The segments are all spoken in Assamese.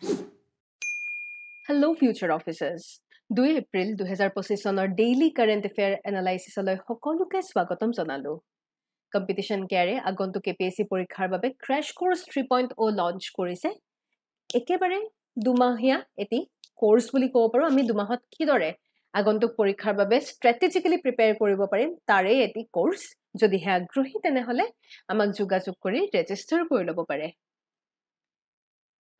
Hello, future officers. 2 এপ্ৰিল 2025 চনৰ ডেইলি কাৰেণ্ট এফেয়াৰ এনালাইচিছলৈ সকলোকে স্বাগতম জনালো। কম্পিটিশ্যন কেয়াৰে আগন্তুক APSC পৰীক্ষাৰ বাবে ক্ৰেছ কোৰ্চ 3.0 লঞ্চ কৰিছে। একেবাৰে দুমাহীয়া এটি কোৰ্চ বুলি ক'ব পাৰোঁ। আমি দুমাহত কিদৰে আগন্তুক পৰীক্ষাৰ বাবে ষ্ট্ৰেটেজিকেলি প্ৰিপেয়াৰ কৰিব পাৰিম তাৰে এটি কোৰ্চ। যদিহে আগ্ৰহী তেনেহ'লে আমাক যোগাযোগ কৰি ৰেজিষ্টাৰ কৰি ল'ব পাৰে।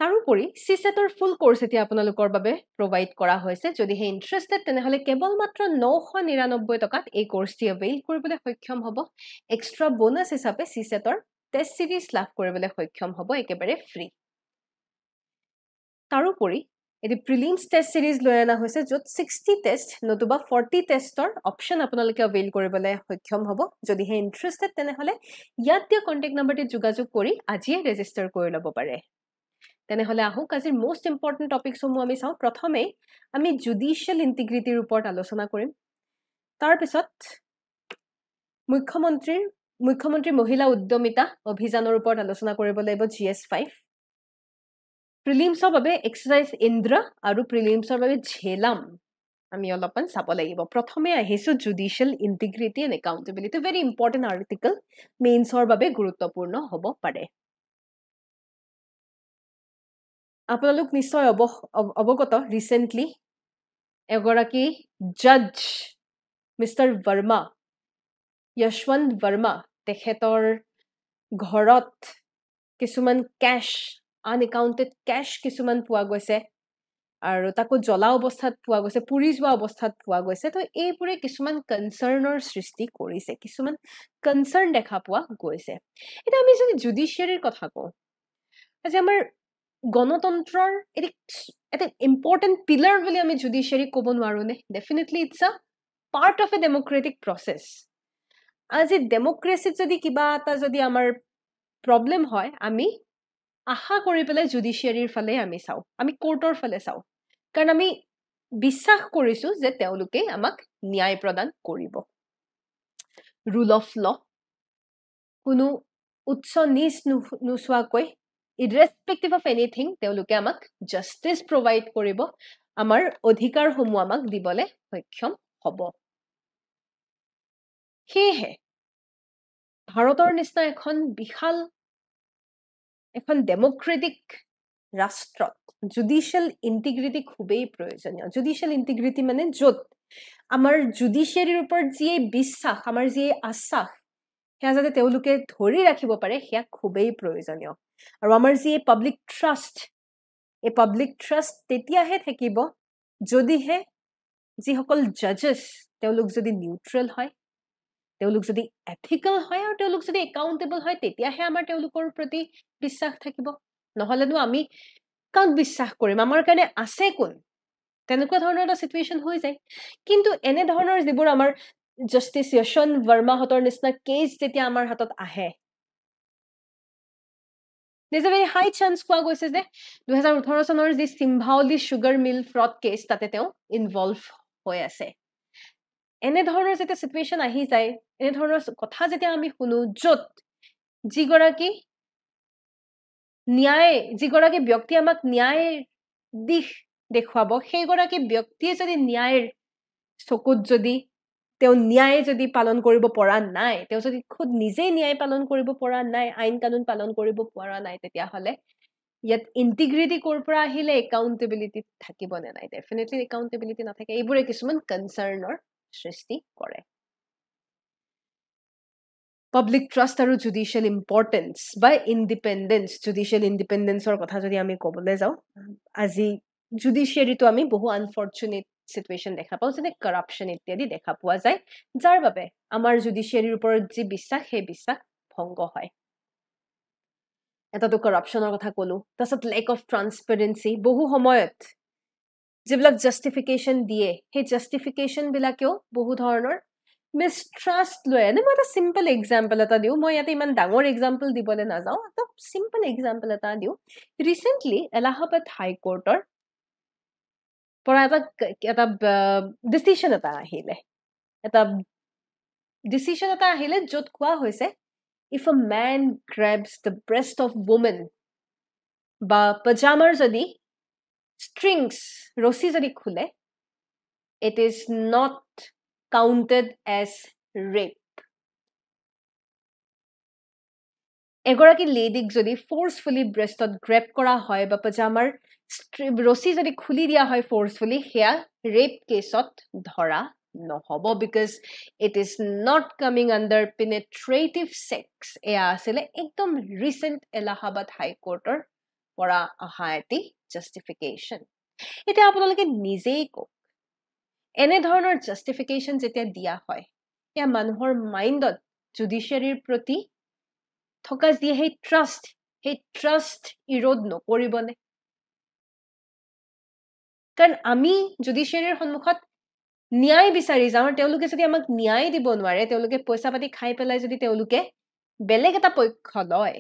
তাৰোপৰি CSETৰ ফুল কোৰ্চ এতিয়া আপোনালোকৰ বাবে প্ৰভাইড কৰা হৈছে। যদিহে ইণ্টাৰেষ্টেড তেনেহ'লে কেৱল মাত্ৰ 999 টকাত এই কোৰ্চটি এভেইল কৰিবলৈ সক্ষম হ'ব। এক্সট্ৰা বোনাছ হিচাপে CSETৰ টেষ্ট চিৰিজ লাভ কৰিবলৈ সক্ষম হ'ব একেবাৰে ফ্ৰী। তাৰোপৰি এটি প্ৰিলিমছ টেষ্ট চিৰিজ লৈ অনা হৈছে য'ত 60 টেষ্ট নতুবা 40 টেষ্টৰ অপশ্যন আপোনালোকে এভেইল কৰিবলৈ সক্ষম হ'ব। যদিহে ইণ্টাৰেষ্টেড তেনেহ'লে ইয়াত দিয়া কণ্টেক্ট নম্বৰটিত যোগাযোগ কৰি আজিয়ে ৰেজিষ্টাৰ কৰি ল'ব পাৰে। তেনেহ'লে আহক আজিৰ মষ্ট ইম্পৰ্টেণ্ট টপিকসমূহ আমি চাওঁ। প্ৰথমেই আমি জুডিচিয়েল ইণ্টিগ্ৰিটিৰ ওপৰত আলোচনা কৰিম। তাৰপিছত মুখ্যমন্ত্ৰী মহিলা উদ্যমিতা অভিযানৰ ওপৰত আলোচনা কৰিব লাগিব GS5। প্ৰিলিমছৰ বাবে এক্সাৰচাইজ ইন্দ্ৰ আৰু প্ৰিলিমছৰ বাবে ঝেলাম আমি অলপমান চাব লাগিব। প্ৰথমে আহিছোঁ judicial integrity and accountability. Very important article, মেইনছৰ বাবে গুৰুত্বপূৰ্ণ হ'ব পাৰে। আপোনালোক নিশ্চয় অৱগত ৰিচেণ্টলি এগৰাকী জাজ মিষ্টাৰ ভাৰ্মা, যশৱন্ত ভাৰ্মা, তেখেতৰ ঘৰত কিছুমান কেছ, আনএকাউণ্টেড কেছ কিছুমান পোৱা গৈছে আৰু তাকো জ্বলা অৱস্থাত পোৱা গৈছে, পুৰি যোৱা অৱস্থাত পোৱা গৈছে। তো এইবোৰে কিছুমান কনচাৰ্ণৰ সৃষ্টি কৰিছে, কিছুমান কনচাৰ্ণ দেখা পোৱা গৈছে। এতিয়া আমি যদি জুডিচিয়াৰীৰ কথা কওঁ, আজি আমাৰ গণতন্ত্ৰৰ এটা ইম্পৰ্টেণ্ট পিলাৰ বুলি আমি জুডিচিয়াৰীক ক'ব নোৱাৰোঁনে? ডেফিনেটলি ইটছ আ part of A democratic process. আজি ডেমক্ৰেচিত যদি কিবা এটা যদি আমাৰ প্ৰব্লেম হয়, আমি আশা কৰি পেলাই জুডিচিয়াৰীৰ ফালে আমি চাওঁ, আমি কোৰ্টৰ ফালে চাওঁ, কাৰণ আমি বিশ্বাস কৰিছোঁ যে তেওঁলোকে আমাক ন্যায় প্ৰদান কৰিব। ৰুল অফ ল, কোনো উচ্চ নিচ নোচোৱাকৈ ইৰেছপেক্টিভ অফ এনিথিং তেওঁলোকে আমাক জাষ্টিচ প্ৰভাইড কৰিব, আমাৰ অধিকাৰসমূহ আমাক দিবলৈ সক্ষম হ'ব। সেয়েহে ভাৰতৰ নিচিনা এখন বিশাল এখন ডেমক্ৰেটিক ৰাষ্ট্ৰত জুডিচিয়েল ইণ্টিগ্ৰিটি খুবেই প্ৰয়োজনীয়। জুডিচিয়েল ইণ্টিগ্ৰিটি মানে য'ত আমাৰ জুডিচিয়াৰীৰ ওপৰত যিয়ে বিশ্বাস, আমাৰ যিয়ে আশ্বাস, সেয়া যাতে তেওঁলোকে ধৰি ৰাখিব পাৰে, সেয়া খুবেই প্ৰয়োজনীয়। আৰু আমাৰ যি পাব্লিক ট্ৰাষ্ট, এই পাব্লিক ট্ৰাষ্ট তেতিয়াহে থাকিব যদিহে যিসকল জাজেছ তেওঁলোক যদি নিউট্ৰেল হয়, তেওঁলোক যদি এথিকেল হয় আৰু তেওঁলোক যদি একাউণ্টেবল হয়, তেতিয়াহে আমাৰ তেওঁলোকৰ প্ৰতি বিশ্বাস থাকিব। নহ'লেনো আমি কাক বিশ্বাস কৰিম? আমাৰ কাৰণে আছে কোন? তেনেকুৱা ধৰণৰ এটা চিটুৱেশ্যন হৈ যায়। কিন্তু এনেধৰণৰ যিবোৰ আমাৰ জাষ্টিচ যশৱন্ত ভাৰ্মাহঁতৰ নিচিনা কেছ যেতিয়া আমাৰ হাতত আহে, there's a very high chance কোৱা গৈছে যে 2018 চনৰ যি চিম্ভাৱলী চুগাৰ মিল ফ্ৰড কেছ, তাতে তেওঁ ইনভলভ হৈ আছে। এনেধৰণৰ যেতিয়া চিটুৱেশ্যন আহি যায়, এনেধৰণৰ কথা যেতিয়া আমি শুনো, য'ত যিগৰাকী ব্যক্তি আমাক ন্যায়ৰ দিশ দেখুৱাব, সেইগৰাকী ব্যক্তিয়ে যদি ন্যায়ৰ চকুত যদি তেওঁ ন্যায় যদি পালন কৰিব পৰা নাই, তেওঁ যদি খুদ নিজেই ন্যায় পালন কৰিব পৰা নাই, আইন কানুন পালন কৰিব পৰা নাই, তেতিয়াহ'লে ইয়াত ইণ্টিগ্ৰিটি ক'ৰ পৰা আহিলে, একাউণ্টেবিলিটি থাকিব নে নাই? ডেফিনেটলি একাউণ্টেবিলিটি নাথাকে। এইবোৰে কিছুমান কনচাৰ্ণৰ সৃষ্টি কৰে। পাব্লিক ট্ৰাষ্ট আৰু জুডিচিয়েল ইম্পৰ্টেঞ্চ বা ইণ্ডিপেণ্ডেঞ্চ, জুডিচিয়েল ইণ্ডিপেণ্ডেঞ্চৰ কথা যদি আমি ক'বলৈ যাওঁ, আজি জুডিচিয়াৰীটো আমি বহু আনফৰ্চুনেট চিটুৱেশ্যন দেখা পাওঁ, যেনে কৰাপশ্যন ইত্যাদি দেখা পোৱা যায়, যাৰ বাবে আমাৰ জুডিচিয়াৰীৰ ওপৰত যি বিশ্বাস, সেই বিশ্বাস ভংগ হয়। এটাতো কৰাপশ্যনৰ কথা ক'লো, তাৰপিছত লেক অফ ট্ৰান্সপেৰেঞ্চি। বহু সময়ত যিবিলাক জাষ্টিফিকেশ্যন দিয়ে, সেই জাষ্টিফিকেশ্যনবিলাকেও বহু ধৰণৰ মিষ্ট্ৰাষ্ট লৈ আনে। মই এটা চিম্পল এক্সাম্পল এটা দিওঁ, মই ইয়াতে ইমান ডাঙৰ এক্সাম্পল দিবলৈ নাযাওঁ, এটা চিম্পল এক্সাম্পল এটা দিওঁ। ৰিচেণ্টলি এলাহাবাদ হাইকোৰ্টৰ পৰা এটা ডিচিশ্যন এটা আহিলে, য'ত কোৱা হৈছে, if a man grabs the breast of woman বা পাজামাৰ যদি strings ৰছী যদি খুলে it is not counted as rape এগৰাকী লেডিক যদি ফোৰ্সফুলি ব্ৰেস্টত গ্ৰেপ কৰা হয় বা পজামাৰ ৰছী যদি খুলি দিয়া হয় ফোৰ্সফুলি হেয়া ৰেপ কেছত ধৰা নহব because it is not coming under penetrative sex এয়া আছিল একদম ৰিসেন্ট এলাহাবাদ হাই কোৰ্টৰ পৰা অহা এটি জাস্টিফিকেশন এতিয়া আপোনালোকে নিজেই কক এনে ধৰণৰ জাস্টিফিকেশন যেতিয়া দিয়া হয় এয়া মানুহৰ মাইন্ডত জুডিশিয়াৰীৰ প্ৰতি থকা যি সেই ট্ৰাষ্ট ইৰোড নকৰিবনে কাৰণ আমি জুডিশিয়াৰীৰ সন্মুখত ন্যায় বিচাৰি যাওঁ তেওঁলোকে যদি আমাক ন্যায় দিব নোৱাৰে তেওঁলোকে পইচা পাতি খাই পেলাই যদি তেওঁলোকে বেলেগ এটা পক্ষ লয়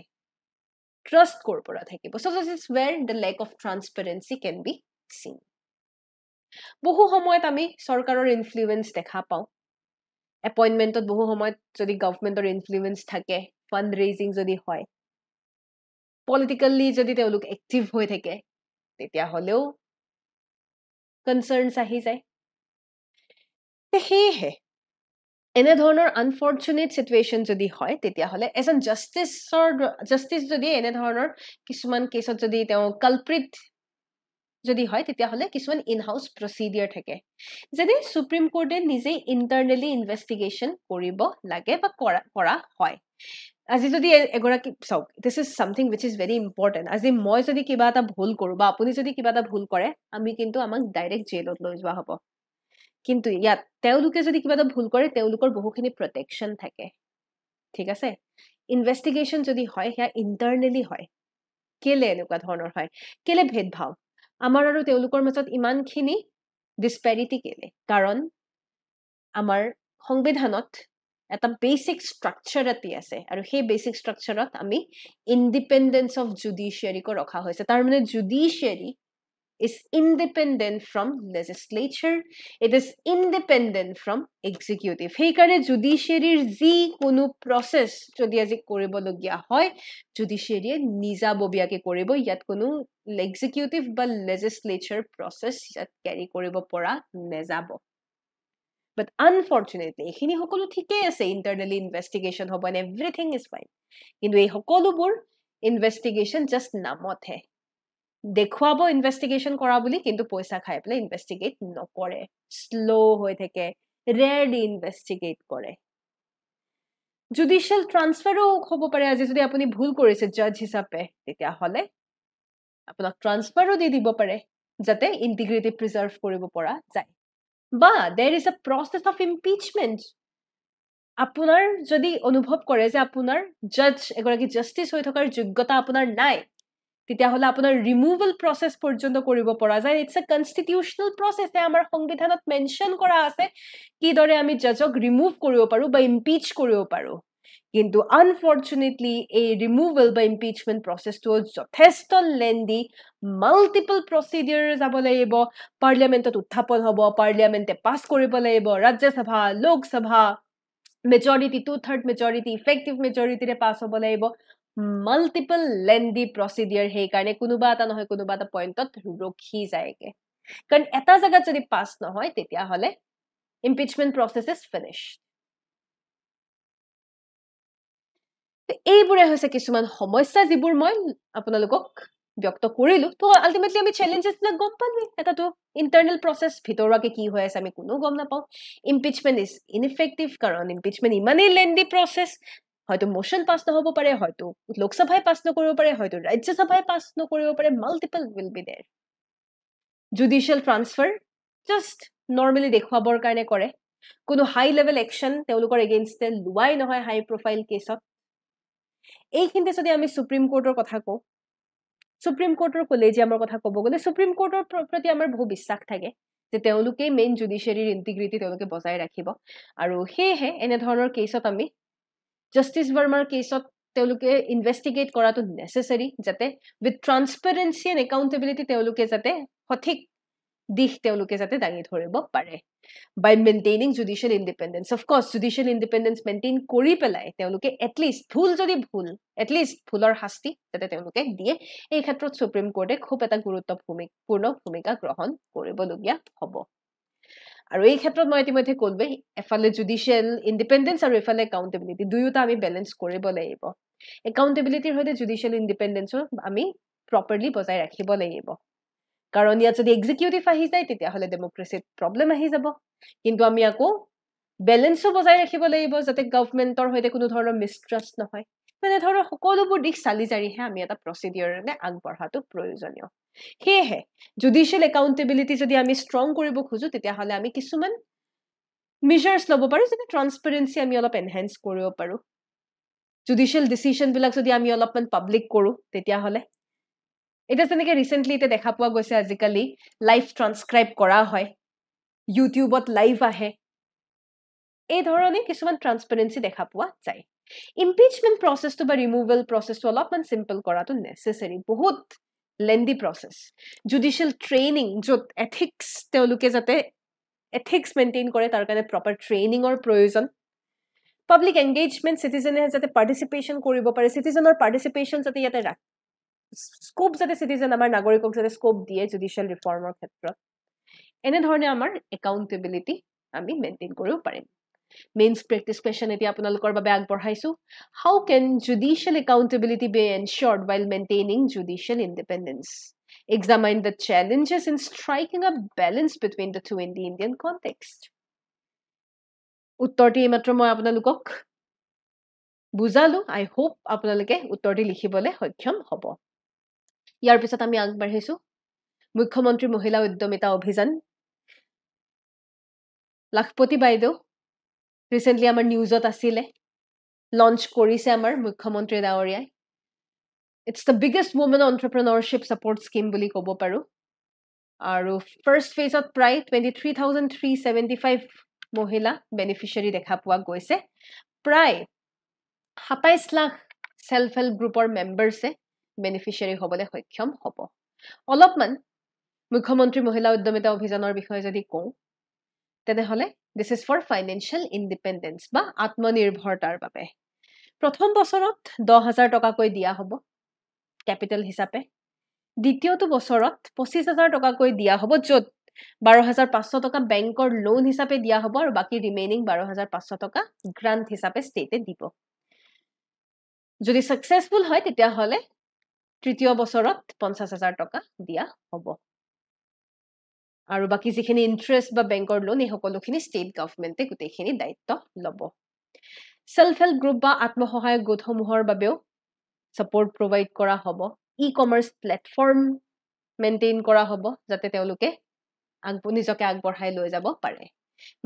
ট্ৰাষ্ট কৰ পৰা থাকিব so this is where the lack of transparency can be seen বহু সময়ত আমি সৰকাৰৰ ইনফ্লুৱেন্স দেখা পাওঁ এপইন্টমেন্টত বহু সময়ত যদি গভৰ্নমেন্টৰ ইনফ্লুৱেন্স থাকে ফান্ড ৰেজিং যদি হয় পলিটিক্যালি যদি তেওঁলোক এক্টিভ হৈ থাকে তেতিয়া হলেও কনসার্নস আহি যায় সেয়ে এনে ধৰণৰ আনফৰ্চুনেট সিচুৱেশন যদি হয় তেতিয়া হলে এজন জাস্টিস যদি এনে ধৰণৰ কিছুমান কেছত যদি তেওঁ কালপ্ৰিট যদি হয় তেতিয়া হলে কিছুমান ইন হাউস প্ৰসিডিউৰ থাকে যদি সুপ্ৰিম কোৰ্টে নিজে ইন্টাৰনালি ইনভেস্টিগেশন কৰিব লাগে বা কৰা হয় আজি যদি এগৰাকী চাওক this is something which is very important আজি মই যদি কিবা এটা ভুল কৰো বা আপুনি যদি কিবা এটা ভুল কৰে আমি কিন্তু আমাক ডাইৰেক্ট জেলত লৈ যোৱা হ'ব কিন্তু ইয়াত তেওঁলোকে যদি কিবা এটা ভুল কৰে তেওঁলোকৰ বহুখিনি প্ৰটেকশন থাকে ঠিক আছে ইনভেস্টিগেশন যদি হয় হেয়া ইন্টাৰনালি হয় কেলে এনেকুৱা ধৰণৰ হয় কেলে ভেদভাৱ আমাৰ আৰু তেওঁলোকৰ মাজত ইমানখিনি ডিসপ্যাৰিটি কেলে কাৰণ আমাৰ সংবিধানত এটা বেসিক স্ট্ৰাকচাৰ এটি আছে আৰু সেই বেসিক স্ট্ৰাকচাৰত আমি ইন্ডিপেন্ডেন্স অফ জুডিশিয়াৰীক ৰখা হৈছে তাৰ মানে জুডিশিয়াৰী is independent from legislature it is independent from executive সেই কাৰণে জুডিশিয়াৰীৰ যি কোনো প্ৰসেস যদি আজি কৰিব লগিয়া হয় জুডিশিয়াৰীয়ে নিজাববীয়াকে কৰিব ইয়াত কোনো এক্সিকিউটিভ বা লেজিসলেচাৰ প্ৰসেস ইয়াত ক্যাৰি কৰিব পৰা নেযাব but unfortunately এখিনি সকলো ঠিকই আছে ইন্টাৰনালি ইনভেস্টিগেশন হ'ব and everything is fine কিন্তু এই সকলোবোৰ ইনভেস্টিগেশন জাস্ট নামতহে দেখুৱাব ইনভেস্টিগেশন কৰা বুলি কিন্তু পইচা খাই পেলাই ইনভেস্টিগেট নকৰে স্লো হৈ থাকে ৰেয়াৰলি ইনভেস্টিগেট কৰে জুডিশিয়াল ট্ৰান্সফাৰো হ'ব পাৰে আজি যদি আপুনি ভুল কৰিছে জাজ হিচাপে তেতিয়া হলে আপোনাক ট্ৰান্সফাৰো দি দিব পাৰে যাতে ইন্টিগ্ৰিটি প্ৰিজাৰ্ভ কৰিব পৰা যায় বা there is a process of impeachment আপোনাৰ যদি অনুভৱ কৰে যে আপোনাৰ জাজ এগৰাকী জাস্টিস হৈ থকাৰ যোগ্যতা আপোনাৰ নাই তেতিয়া হলে আপোনাৰ ৰিমুভাল প্ৰসেস পৰ্যন্ত কৰিব পৰা যায় ইটস এ কনস্টিটিউশনাল প্ৰসেস আমাৰ সংবিধানত মেনশন কৰা আছে কি দৰে আমি জাজক ৰিমুভ কৰিব পাৰো বা ইম্পিচ কৰিব পাৰো কিন্তু আনফৰ্চুনেটলি এই ৰিমুভাল বা ইম্পিচমেন্ট প্ৰসেসটো যথেষ্ট লেন্দি মাল্টিপল প্ৰসিডিউৰ যাব লাগিব পাৰ্লিয়ামেন্টত উত্থাপন হ'ব পাৰ্লিয়ামেন্টে পাস কৰিব লাগিব Rajya Sabha Lok Sabha majority 2/3 majority effective মেজৰিটিৰে পাস হ'ব লাগিব মাল্টিপল লেন্দি প্ৰসিডিউৰ হেই কাৰণে কোনোবা এটা নহয় কোনোবা এটা পইণ্টত ৰখি যায়গে কাৰণ এটা জায়গাত যদি পাস নহয় তেতিয়া হলে ইম্পিচমেন্ট প্ৰসেস ইজ ফিনিশড এইবোৰে হৈছে কিছুমান সমস্যা যিবোৰ মই আপোনালোকক ব্যক্ত কৰিলো তো আলটিমেটলি আমি চ্যালেঞ্জেস না গম পালো এটাটো ইন্টাৰনাল প্ৰসেস ভিতৰুৱাকে কি হৈ আছে আমি কোনো গম নাপাও ইম্পিচমেন্ট ইজ ইনএফেক্টিভ কাৰণ ইম্পিচমেন্ট ইমানেই লেন্দি প্ৰসেস হয়তো মোশন পাস নহব পাৰে হয়তো লোকসভাই পাস নকৰিব পাৰে হয়তো ৰাজ্যসভাই পাস নকৰিব পাৰে multiple will be there judicial transfer just normally দেখুৱাবৰ কাৰণে কৰে কোনো হাই লেভেল একচন তেওঁলোকৰ এগেইনষ্টে লোৱাই নহয় হাই প্ৰফাইল কেছত এইখিনিতে যদি আমি সুপ্ৰিম কোৰ্টৰ কথা কওঁ সুপ্ৰিম কোৰ্টৰ কলেজিয়ামৰ কথা ক'ব গলে সুপ্ৰিম কোৰ্টৰ প্ৰতি আমাৰ বহু বিশ্বাস থাকে যে তেওঁলোকে মেইন জুডিশিয়াৰীৰ ইন্টিগ্ৰিটি তেওঁলোকে বজাই ৰাখিব আৰু হেহে এনে ধৰণৰ কেছত আমি জাস্টিস ভাৰ্মাৰ কেছত তেওঁলোকে ইনভেস্টিগেট কৰাটো নেসেসাৰী যাতে উইথ ট্ৰান্সপাৰেন্সি এণ্ড একাউন্টেবিলিটি তেওঁলোকে যাতে সঠিক দিশ তেওঁলোকে যাতে দাঙি ধৰিব পাৰে by maintaining judicial independence. Of course, judicial independence maintain কৰি পেলাই তেওঁলোকে at least ভুল যদি ভুল at least ভুলৰ শাস্তি যাতে তেওঁলোকে দিয়ে এই ক্ষেত্ৰত সুপ্ৰিম কোৰ্টে খুব এটা গুৰুত্বপূৰ্ণ ভূমিকা গ্ৰহণ কৰিবলগীয়া হ'ব আৰু এই ক্ষেত্ৰত মই ইতিমধ্যে ক'লোৱে এফালে জুডিচিয়েল ইণ্ডিপেণ্ডেন্স আৰু এফালে একাউণ্টেবিলিটি দুয়োটা আমি বেলেঞ্চ কৰিব লাগিব একাউণ্টেবিলিটিৰ সৈতে জুডিচিয়েল ইণ্ডিপেণ্ডেন্সো আমি প্ৰপাৰলি বজাই ৰাখিব লাগিব কাৰণ ইয়াত যদি এক্সিকিউটিভ আহি যায় তেতিয়াহ'লে ডেমক্ৰেচিত প্ৰব্লেম আহি যাব কিন্তু আমি আকৌ বেলেঞ্চো বজাই ৰাখিব লাগিব যাতে গভৰ্ণমেণ্টৰ সৈতে কোনো ধৰণৰ মিষ্ট্ৰাষ্ট নহয় তেনে ধৰণৰ সকলোবোৰ দিশ চালি জাৰিহে আমি এটা প্ৰচিডিউৰলৈ আগবঢ়াটো প্ৰয়োজনীয় সেয়েহে জুডিচিয়েল একাউণ্টেবিলিটি যদি আমি ষ্ট্ৰং কৰিব খোজো তেতিয়াহ'লে আমি কিছুমান মেজাৰ্ছ ল'ব পাৰোঁ যাতে ট্ৰান্সপাৰেঞ্চি আমি অলপ এনহেঞ্চ কৰিব পাৰোঁ জুডিচিয়েল ডিচিশ্যনবিলাক যদি আমি অলপমান পাব্লিক কৰোঁ তেতিয়াহ'লে এটা তেনেকে ৰিসেন্টলি এটা দেখা পোৱা গৈছে আজিকালি লাইভ ট্ৰান্সক্ৰাইব কৰা হয় ইউটিউবত লাইভ আহে এই ধৰণে কিছুমান ট্ৰান্সপাৰেঞ্চি দেখা পোৱা যায় ইম্পিচমেন্ট প্ৰসেসটো বা ৰিমুভেল প্ৰসেসটো অলপমান সিম্পল কৰাটো নেসেসাৰী বহুত লেন্দি প্ৰসেস জুডিচিয়েল ট্ৰেইনিং য'ত এথিক্স তেওঁলোকে যাতে এথিক্স মেইনটেইন কৰে তাৰ কাৰণে প্ৰপাৰ ট্ৰেইনিঙৰ প্ৰয়োজন পাব্লিক এংগেজমেন্ট সিটিজেনে যাতে পাৰ্টিসিপেশন কৰিব পাৰে সিটিজেনৰ পাৰ্টিসিপেশন যাতে ইয়াতে স্কোপ যাতে সিটিজেন আমাৰ নাগৰিকক যাতে স্কোপ দিয়ে জুডিচিয়েল ৰিফৰ্মৰ ক্ষেত্ৰত এনে ধৰণে আমাৰ একাউণ্টেবিলিটি আমি মেইনটেইন কৰিব পাৰিম মেইনছ প্ৰেক্টিছ কুৱেশ্যন এতিয়া আপোনালোকৰ বাবে আগবঢ়াইছো how can judicial accountability be ensured while maintaining judicial independence examine the challenges in striking a balance between the two in the Indian context উত্তৰটি এইমাত্ৰ মই আপোনালোকক বুজালো আই হোপ আপোনালোকে উত্তৰটি লিখিবলৈ সক্ষম হ'ব ইয়াৰ পিছত আমি আগবাঢ়িছো মুখ্যমন্ত্ৰী মহিলা উদ্যমিতা অভিযান লাখপতি বাইদেউ ৰিসেন্টলি আমাৰ নিউজত আছিলে লঞ্চ কৰিছে আমাৰ মুখ্যমন্ত্ৰী ডাঙৰীয়াই it's the biggest women entrepreneurship support scheme বুলি ক'ব পাৰো আৰু ফাৰ্ষ্ট ফেজত প্ৰায় 23,375 মহিলা বেনিফিচিয়াৰী দেখা পোৱা গৈছে প্ৰায় 27 লাখ সেলফ হেল্প গ্ৰুপৰ মেম্বাৰছে বেনিফিচিয়াৰী হ'বলৈ সক্ষম হ'ব অলপমান মুখ্যমন্ত্ৰী মহিলা উদ্যমিতা অভিযানৰ বিষয়ে যদি কওঁ তেনেহলে this is for financial independence বা আত্মনিৰ্ভৰতাৰ বাবে প্ৰথম বছৰত 10,000 টকাকৈ দিয়া হ'ব ক্যাপিটাল হিচাপে দ্বিতীয়টো বছৰত 25,000 টকাকৈ দিয়া হ'ব য'ত 12,500 টকা বেংকৰ লোন হিচাপে দিয়া হ'ব আৰু বাকি ৰিমেইনিং 12,500 টকা গ্ৰান্ট হিচাপে ষ্টেটে দিব যদি সাকসেসফুল হয় তেতিয়াহলে তৃতীয় বছৰত 50,000 টকা দিয়া হ'ব আৰু বাকি যিখিনি ইন্টাৰেষ্ট বা বেংকৰ লোন এই সকলোখিনি ষ্টেট গভৰ্ণমেণ্টে গোটেইখিনি দায়িত্ব ল'ব সেলফ হেল্প গ্ৰুপ বা আত্মসহায়ক গোটসমূহৰ বাবেও সাপোৰ্ট প্ৰভাইড কৰা হ'ব ই-কমাৰ্চ প্লেটফৰ্ম মেইনটেইন কৰা হ'ব যাতে তেওঁলোকে নিজকে আগবঢ়াই লৈ যাব পাৰে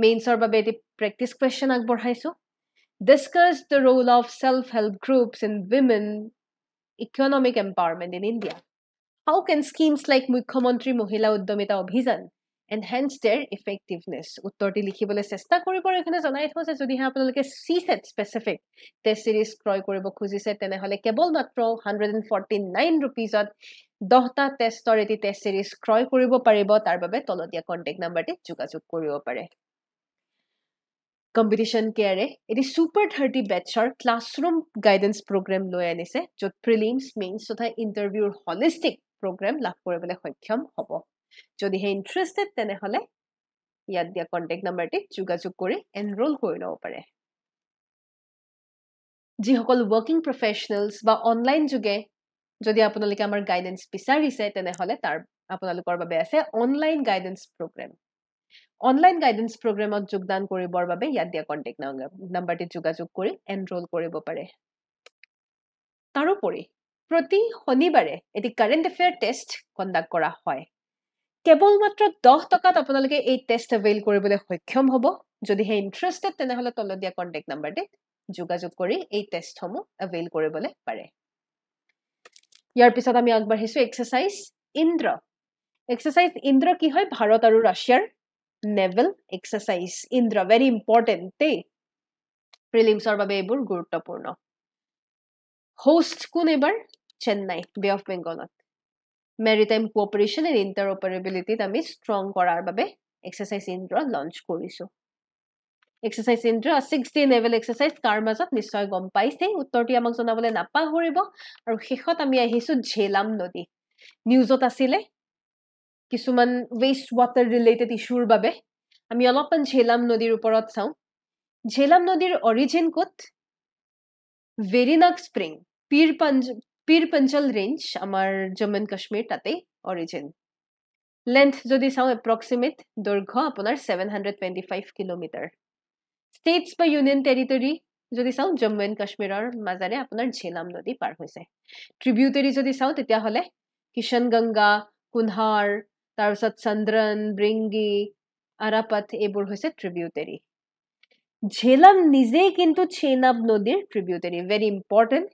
মেইনছৰ বাবে এটি প্ৰেক্টিছ কুৱেশ্যন আগবঢ়াইছো discuss the role of self-help groups in women economic empowerment in India. How can schemes like Mukhyamantri Mahila Udyamita Abhijan enhance their effectiveness? উত্তৰটি লিখিবলৈ চেষ্টা কৰিব আৰু এখানে জনাই থৈছে যদি আপোনালোকে CSET specific test series ক্ৰয় কৰিব খুজিছে তেনেহলে কেৱল মাত্ৰ 149 rupeesত 10টা টেষ্টৰ এটি টেষ্ট সিৰিজ ক্ৰয় কৰিব পাৰিব তাৰ বাবে তলতীয়া কন্টেক্ট নাম্বাৰটি যোগাযোগ কৰিব পাৰে কম্পিটিশন কেয়াৰে এটি সুপাৰ 30 বেটছৰ ক্লাছৰুম গাইডেন্স প্ৰগ্ৰাম লৈ আনিছে য'ত প্ৰিলিমছ মেইনছ তথা ইণ্টাৰভিউৰ হলিষ্টিক প্ৰগ্ৰাম লাভ কৰিবলৈ সক্ষম হ'ব যদি হে ইন্টাৰেষ্টেড তেনেহলে ইয়াত দিয়া কন্টেক্ট নাম্বাৰটি যোগাযোগ কৰি এনৰোল কৰি ল'ব পাৰে যিসকল ৱৰ্কিং প্ৰফেচনেলছ বা অনলাইন যোগে যদি আপোনালোকে আমাৰ গাইডেন্স বিচাৰিছে তেনেহলে তাৰ আপোনালোকৰ বাবে আছে online guidance program online guidance প্ৰগ্ৰামত যোগদান কৰিবৰ বাবে ইয়াত দিয়া কন্টেক্ট নাম্বাৰটি যোগাযোগ কৰি এনৰোল কৰিব পাৰে তাৰোপৰি প্ৰতি শনিবাৰে এটি কাৰেণ্ট এফেয়াৰ টেষ্ট কণ্ডাক্ট কৰা হয় কেৱল মাত্ৰ 10 টকাত আপোনালোকে এই টেষ্ট এভেইল কৰিবলৈ সক্ষম হ'ব যদি হে ইন্টাৰেষ্টেড তেনেহলে তলত দিয়া কন্টেক্ট নাম্বাৰটি যোগাযোগ কৰি এই টেষ্টসমূহ এভেইল কৰিবলৈ পাৰে ইয়াৰ পিছত আমি আগবাঢ়িছো এক্সাৰসাইজ ইন্দ্ৰ কি হয় ভাৰত আৰু ৰাছিয়াৰ naval exercise Indra very important তে প্ৰিলিমছৰ বাবে এইবোৰ গুৰুত্বপূৰ্ণ হোষ্ট কোন এবাৰ চেন্নাই বে অফ বেংগলত মেৰিটাইম কোঅপাৰেশ্যন এণ্ড ইণ্টাৰঅপাৰেবিলিটিত আমি ষ্ট্ৰং কৰাৰ বাবে এক্সাৰচাইজ ইন্দ্ৰ লঞ্চ কৰিছোঁ exercise Indra 6-day naval exercise কাৰ মাজত নিশ্চয় গম পাইছেই উত্তৰটি আমাক জনাবলৈ নাপাহৰিব আৰু শেষত আমি আহিছোঁ ঝেলাম নদী নিউজত আছিলে কিছুমান ৱেষ্ট ৱাটাৰ ৰিলেটেড ইছ্যুৰ বাবে আমি অলপমান ঝেলাম নদীৰ ওপৰত চাওঁ ঝেলাম নদীৰ অৰিজিন ক'ত ভেৰিনাগ স্প্ৰিং পীৰপঞ্জল ৰেঞ্জ আমাৰ জম্মু এণ্ড কাশ্মীৰ তাতেই অৰিজিন লেন্থ যদি চাওঁ এপ্ৰক্সিমেট দৈৰ্ঘ্য আপোনাৰ 725 কিলোমিটাৰ ষ্টেটছ বা ইউনিয়ন টেৰিটৰী যদি চাওঁ জম্মু এণ্ড কাশ্মীৰৰ মাজেৰে আপোনাৰ ঝেলাম নদী পাৰ হৈছে ট্ৰিবিউটাৰী যদি চাওঁ তেতিয়াহ'লে কিষণগংগা কুনহাৰ তাৰপিছত চন্দ্ৰন বৃংগী আৰাপাত এইবোৰ হৈছে ট্ৰিবিউটাৰী ঝেলাম নিজেই কিন্তু চেনাব নদীৰ ট্ৰিবিউটাৰী ভেৰি ইম্পৰ্টেণ্ট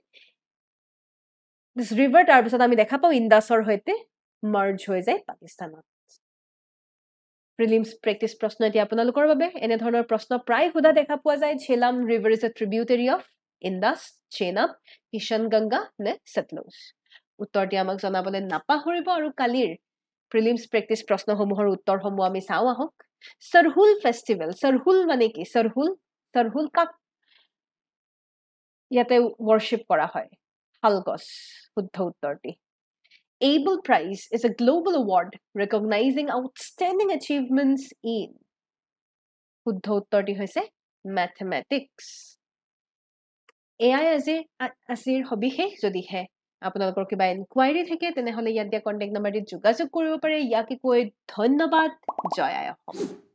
দিছ ৰিভাৰ তাৰপিছত আমি দেখা পাওঁ ইণ্ডাছৰ সৈতে মাৰ্জ হৈ যায় পাকিস্তানত প্ৰিলিমছ প্ৰেক্টিছ প্ৰশ্ন এতিয়া আপোনালোকৰ বাবে এনেধৰণৰ প্ৰশ্ন প্ৰায় সোধা দেখা পোৱা যায় Jhelum river is a tributary of Indus Chenab Kishanganga নে সতলুজ উত্তৰটি আমাক জনাবলৈ নাপাহৰিব আৰু কালিৰ প্ৰিলিমছ প্ৰেক্টিছ প্ৰশ্নসমূহৰ উত্তৰসমূহ আমি চাওঁ আহক সৰহুল ফেষ্টিভেল সৰহুল মানে কি সৰহুল কাক ইয়াতে ৱৰ্শ্বিপ কৰা হয় শালগছ শুদ্ধ উত্তৰটি Abel Prize is a global award recognizing outstanding achievements in শুদ্ধ উত্তৰটি হৈছে mathematics এয়াই আজিৰ সবিশেষ যদিহে আপোনালোকৰ কিবা ইনকুৱাইৰি থাকে তেনেহ'লে ইয়াত দিয়া কণ্টেক্ট নম্বৰটিত যোগাযোগ কৰিব পাৰে ইয়াকে কৈ ধন্যবাদ জয় আই অসম